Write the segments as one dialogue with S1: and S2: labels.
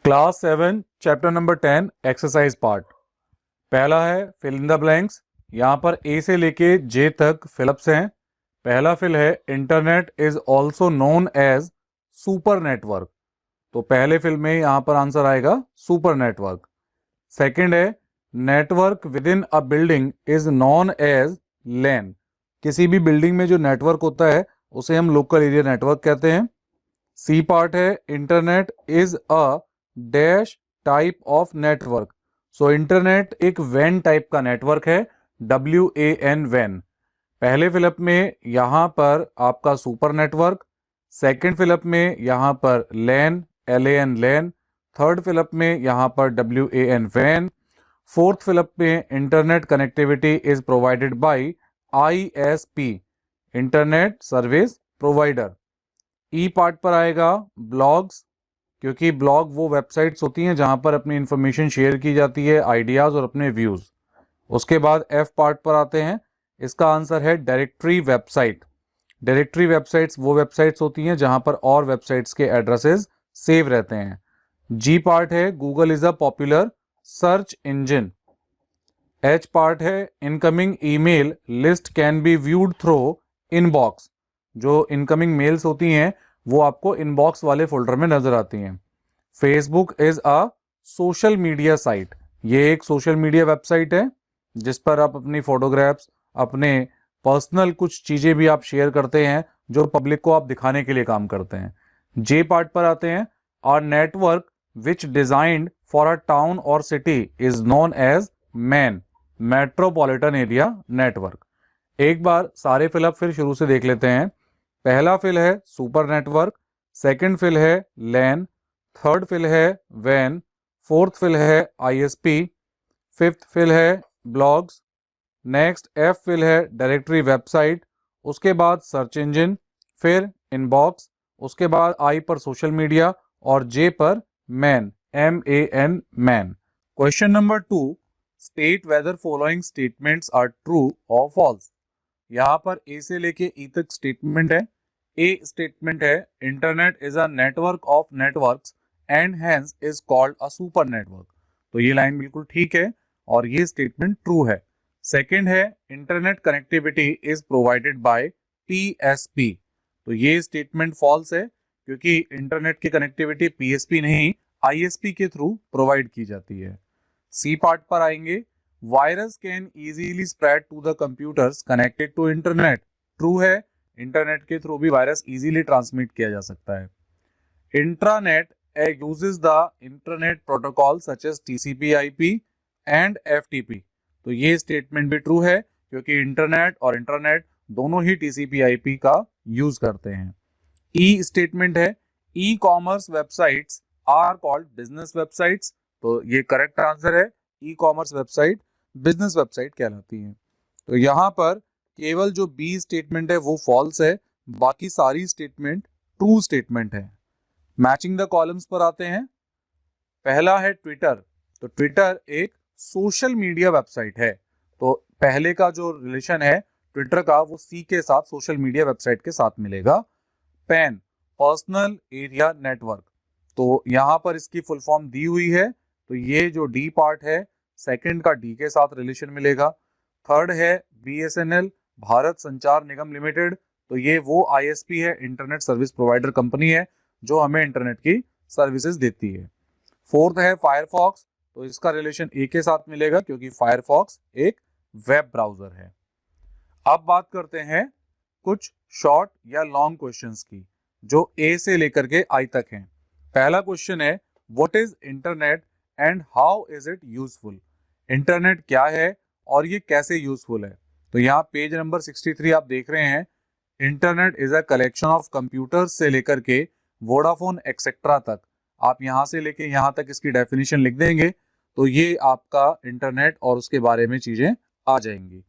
S1: Class 7 chapter number 10 exercise part. पहला है fill in the blanks. यहाँ पर ए से लेके जे तक फिलअप्स हैं। पहला फिल है internet is also known as super network. तो पहले फिल में यहाँ पर आंसर आएगा सुपर नेटवर्क। सेकंड है network within a building is known as LAN. किसी भी बिल्डिंग में जो नेटवर्क होता है उसे हम लोकल एरिया नेटवर्क कहते हैं। सी पार्ट है internet is a dash type of network. So internet एक वैन टाइप का नेटवर्क है, WAN वैन। पहले फिलअप में यहां पर आपका सुपर नेटवर्क, सेकंड फिलअप में यहां पर लैन LAN लैन, थर्ड फिलअप में यहां पर WAN वैन, फोर्थ फिलअप में internet connectivity is provided bye ISP internet service provider. E part पर आएगा ब्लॉग्स, क्योंकि ब्लॉग वो वेबसाइट्स होती हैं जहां पर अपनी इंफॉर्मेशन शेयर की जाती है, आइडियाज़ और अपने व्यूज़। उसके बाद एफ पार्ट पर आते हैं। इसका आंसर है डायरेक्टरी वेबसाइट। डायरेक्टरी वेबसाइट्स वो वेबसाइट्स होती हैं जहां पर और वेबसाइट्स के एड्रेसेस सेव रहते हैं। जी पार्ट है Google is a popular search engine. H part है incoming email list can be viewed through inbox. जो इनकमिंग मेल्स होती हैं वो आपको इनबॉक्स वाले फोल्डर में नजर आती हैं। Facebook is a social media site. ये एक सोशल मीडिया वेबसाइट है जिस पर आप अपनी फोटोग्राफ्स, अपने पर्सनल कुछ चीजें भी आप शेयर करते हैं जो पब्लिक को आप दिखाने के लिए काम करते हैं। जे पार्ट पर आते हैं। R network which designed for a town और city is known as MAN metropolitan area network. एक बार सारे फिलअप फिर शुरू से देख लेते हैं। पहला फिल है सुपर नेटवर्क, सेकंड फिल है लैन, थर्ड फिल है वैन, फोर्थ फिल है ISP, फिफ्थ फिल है ब्लॉग्स, नेक्स्ट एफ फिल है डायरेक्टरी वेबसाइट, उसके बाद सर्च इंजन, फिर इनबॉक्स, उसके बाद आई पर सोशल मीडिया और जे पर man MAN man. Question number 2, state whether following statements are true और फॉल्स। यहाँ पर ए से लेके ई तक स्टेटमेंट है। ए स्टेटमेंट है internet is a network of networks and hence is called a super network. तो ये लाइन बिल्कुल ठीक है और ये स्टेटमेंट ट्रू है। सेकंड है internet connectivity is provided by PSP। तो ये स्टेटमेंट फॉल्स है क्योंकि इंटरनेट की कनेक्टिविटी PSP नहीं ISP के थ्रू प्रोवाइड की जाती है। सी पार्ट पर आएंगे। Virus can easily spread to the computers connected to internet. True है, इंटरनेट के थ्रू भी वायरस इजीली ट्रांसमिट किया जा सकता है। Intranet uses the internet protocol such as TCP/IP and FTP। तो ये स्टेटमेंट भी ट्रू है क्योंकि इंटरनेट और इंटरनेट दोनों ही TCP/IP का यूज करते हैं। ई स्टेटमेंट है E commerce websites are called business websites. तो ये करेक्ट आंसर है, E commerce website business website कहलाती है। तो यहाँ पर केवल जो बी स्टेटमेंट है वो फॉल्स है, बाकी सारी स्टेटमेंट ट्रू स्टेटमेंट है। मैचिंग द कॉलम्स पर आते हैं। पहला है ट्विटर। तो ट्विटर एक सोशल मीडिया वेबसाइट है। तो पहले का जो रिलेशन है ट्विटर का वो सी के साथ सोशल मीडिया वेबसाइट के साथ मिलेगा। Pan personal area network. तो यहाँ पर इसकी फुल फॉर्म दी हुई है, तो ये जो डी पार्ट है सेकंड का डी के साथ रिलेशन मिलेगा। थर्ड है BSNL भारत संचार निगम लिमिटेड। तो ये वो ISP है, इंटरनेट सर्विस प्रोवाइडर कंपनी है जो हमें इंटरनेट की सर्विसेज देती है। फोर्थ है फायरफॉक्स। तो इसका रिलेशन ए के साथ मिलेगा क्योंकि फायरफॉक्स एक वेब ब्राउजर है। अब बात करते हैं कुछ शॉर्ट या लॉन्ग क्वेश्चंस की जो ए से लेकर के आई तक हैं। पहला क्वेश्चन है what is internet and how is it useful. Internet क्या है और ये कैसे यूजफुल है। तो यहाँ पेज नंबर 63 आप देख रहे हैं। Internet is a collection of computers से लेकर के वोडाफोन एक्सेट्रा तक, आप यहाँ से लेके यहाँ तक इसकी डेफिनेशन लिख देंगे तो ये आपका इंटरनेट और उसके बारे में चीजें आ जाएंगी।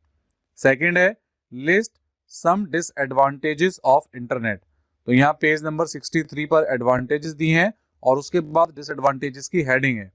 S1: सेकंड है list some disadvantages of internet. तो यहाँ पेज नंबर 63 पर एडवांटेजेस दी हैं और उसके बाद डिसएडवांटेजेस की हेडिंग है।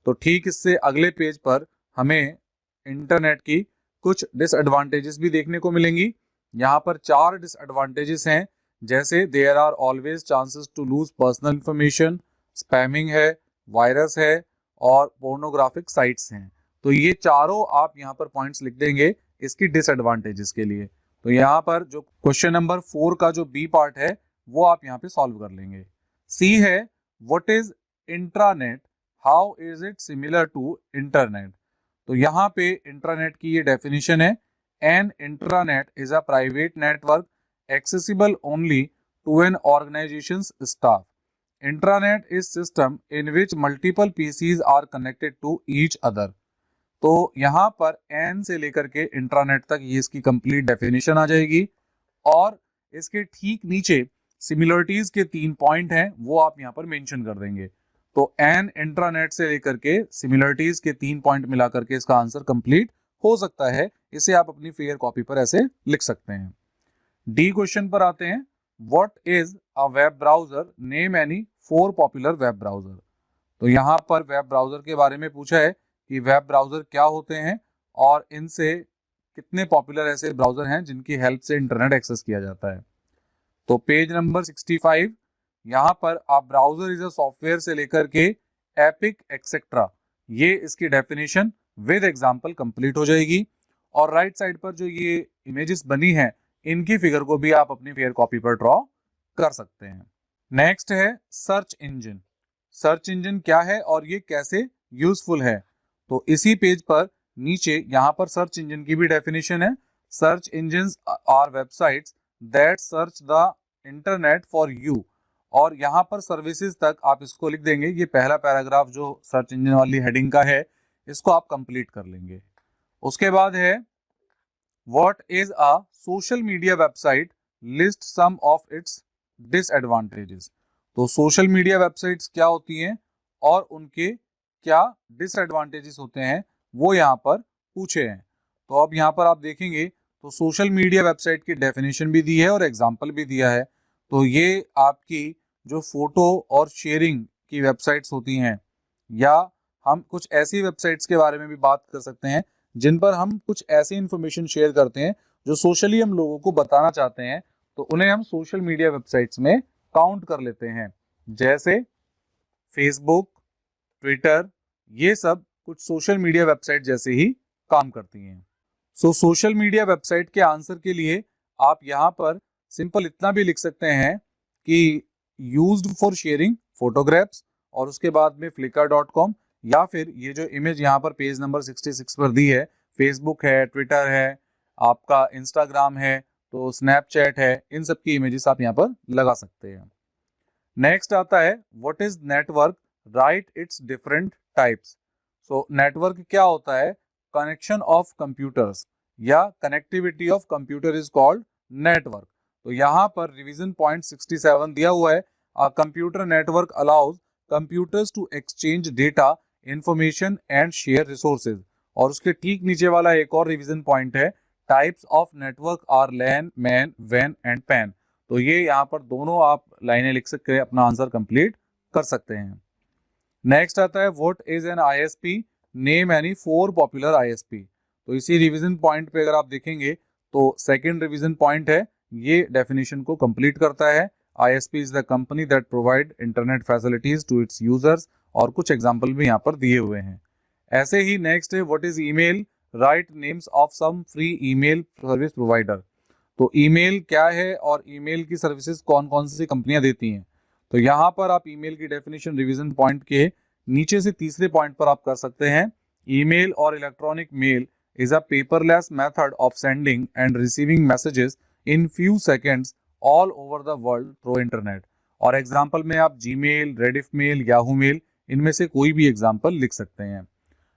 S1: तो ठीक इससे अगले पेज पर हमें इंटरनेट की कुछ डिसएडवांटेजेस भी देखने को मिलेंगी। यहाँ पर 4 डिसएडवांटेजेस हैं, जैसे there are always chances to lose personal information, spamming है, वायरस है और पोर्नोग्राफिक साइट्स हैं। तो ये चारों आप यहाँ पर पॉइंट्स लिख देंगे इसकी डिसएडवांटेजेस के लिए। तो यहाँ पर जो क्वेश्चन नंबर 4 का जो बी पार्ट है वो आप यहाँ पे सॉल्व कर लेंगे। सी है what is intranet, how is it similar to internet. तो यहाँ पे इंट्रानेट की ये डेफिनेशन है, an intranet is a private network accessible only to an organization's staff. Intranet is system in which multiple PCs are connected to each other. तो यहाँ पर N से लेकर के इंट्रानेट तक ये इसकी कंप्लीट डेफिनेशन आ जाएगी। और इसके ठीक नीचे सिमिलरिटीज के 3 पॉइंट हैं, वो आप यहाँ पर मेंशन कर देंगे। तो N इंट्रानेट से लेकर के सिमिलरिटीज के 3 पॉइंट मिला करके इसका आंसर कंप्लीट हो सकता है। इसे आप अपनी फेयर कॉपी पर ऐसे लिख सकते हैं। डी क्वेश्चन पर आते हैं, what is a web browser, name any 4 popular web browser. तो यहाँ पर वेब ब्राउजर के बारे में पूछा है कि वेब ब्राउजर क्या होते हैं और इनसे कितने पॉपुलर ऐसे ब्राउजर हैं जिनकी हेल्प से इंटरनेट एक्सेस किया जाता है। तो पेज नंबर 65, यहाँ पर आप ब्राउजर इज अ सॉफ्टवेयर से लेकर के एपिक एक्सेट्रा, ये इसकी डेफिनेशन विद एग्जाम्पल कंप्लीट हो जाएगी। और राइट साइड पर जो ये इमेजेस बनी है इनकी फिगर को भी आप अपनी फेयर कॉपी पर ड्रॉ कर सकते हैं। नेक्स्ट है सर्च इंजन। सर्च इंजन क्या है और ये कैसे यूजफुल है। तो इसी पेज पर नीचे यहाँ पर सर्च इंजन की भी डेफिनेशन है, search engines are websites that search the internet for you. और यहाँ पर सर्विसेज तक आप इसको लिख देंगे। ये पहला पैराग्राफ जो सर्च इंजन वाली हेडिंग का है इसको आप कंप्लीट कर लेंगे। उसके बाद है What is a social media website? List some of its disadvantages. तो सोशल मीडिया वेबसाइट्स क्या होती हैं और उनके क्या डिसएडवांटेजेस होते हैं वो यहाँ पर पूछे हैं। तो अब यहाँ पर आप देखेंगे तो सोशल मीडिया वेबसाइट की डेफिनेशन भी दी है और एग्जाम्पल भी दिया है। तो ये आपकी जो फोटो और शेयरिंग की वेबसाइट्स होती हैं, या हम कुछ ऐसी वेबसाइट्स के बारे में भी बात कर सकते हैं जिन पर हम कुछ ऐसी इंफॉर्मेशन शेयर करते हैं जो सोशली हम लोगों को बताना चाहते हैं, तो उन्हें हम सोशल मीडिया वेबसाइट्स में काउंट कर लेते हैं। जैसे फेसबुक, ट्विटर, ये सब कुछ सोशल मीडिया वेबसाइट जैसे ही काम करती हैं। सो सोशल मीडिया वेबसाइट के आंसर के लिए आप यहाँ पर सिंपल इतना भी लिख सकते हैं कि यूज्ड फॉर शेयरिंग फोटोग्राफ्स, और उसके बाद में flickr.com, या फिर ये जो इमेज यहाँ पर पेज नंबर 66 पर दी है, फेसबुक है, ट्विटर है, आपका इंस्टाग्राम है, तो स्नैपचैट है, इन सब की इमेजेस आप यहाँ पर लगा सकते हैं। नेक्स्ट आता है what is network, right its different types. So network क्या होता है, कनेक्शन ऑफ कंप्यूटर्स या connectivity of computer is called network. तो यहाँ पर रिवीजन पॉइंट 67 दिया हुआ है, a computer network allows computers to exchange data, information and share resources. और उसके ठीक नीचे वाला एक और रिवीजन पॉइंट है, types of network are LAN, MAN, वैन एंड पैन। तो ये यहाँ पर दोनों आप लाइनें लिख सकते अपना आंसर कंप्लीट कर सकते हैं। नेक्स्ट आता है what is an ISP, name any 4 popular ISP. तो इसी रिवीजन पॉइंट पे अगर आप देखेंगे तो सेकंड रिवीजन पॉइंट है, ये डेफिनेशन को कंप्लीट करता है। ISP is the company that provide internet facilities to its users, और कुछ एग्जांपल भी यहाँ पर दिए हुए हैं। ऐसे ही नेक्स्ट है what is email, right names of some free email service provider. तो ईमेल क्या है और ईमेल की सर्विसेज कौन कौन सी कंपनियां देती हैं। तो यहाँ पर आप ईमेल की डेफिनेशन रिवीजन पॉइंट के नीचे से तीसरे पॉइंट पर आप कर सकते हैं। ईमेल और electronic mail is a paperless method of sending and receiving messages in few seconds all over the world through internet. और एग्जाम्पल में आप Gmail, Rediff mail, Yahoo mail, इनमें से कोई भी एग्जाम्पल लिख सकते हैं।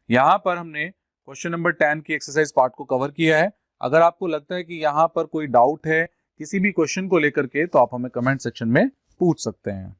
S1: यहाँ पर हमने क्वेश्चन नंबर 10 की एक्सरसाइज पार्ट को कवर किया है। अगर आपको लगता है कि यहाँ पर कोई डाउट है किसी भी क्वेश्चन को लेकर के, तो आप हमें कमेंट सेक्शन में पूछ सकते हैं।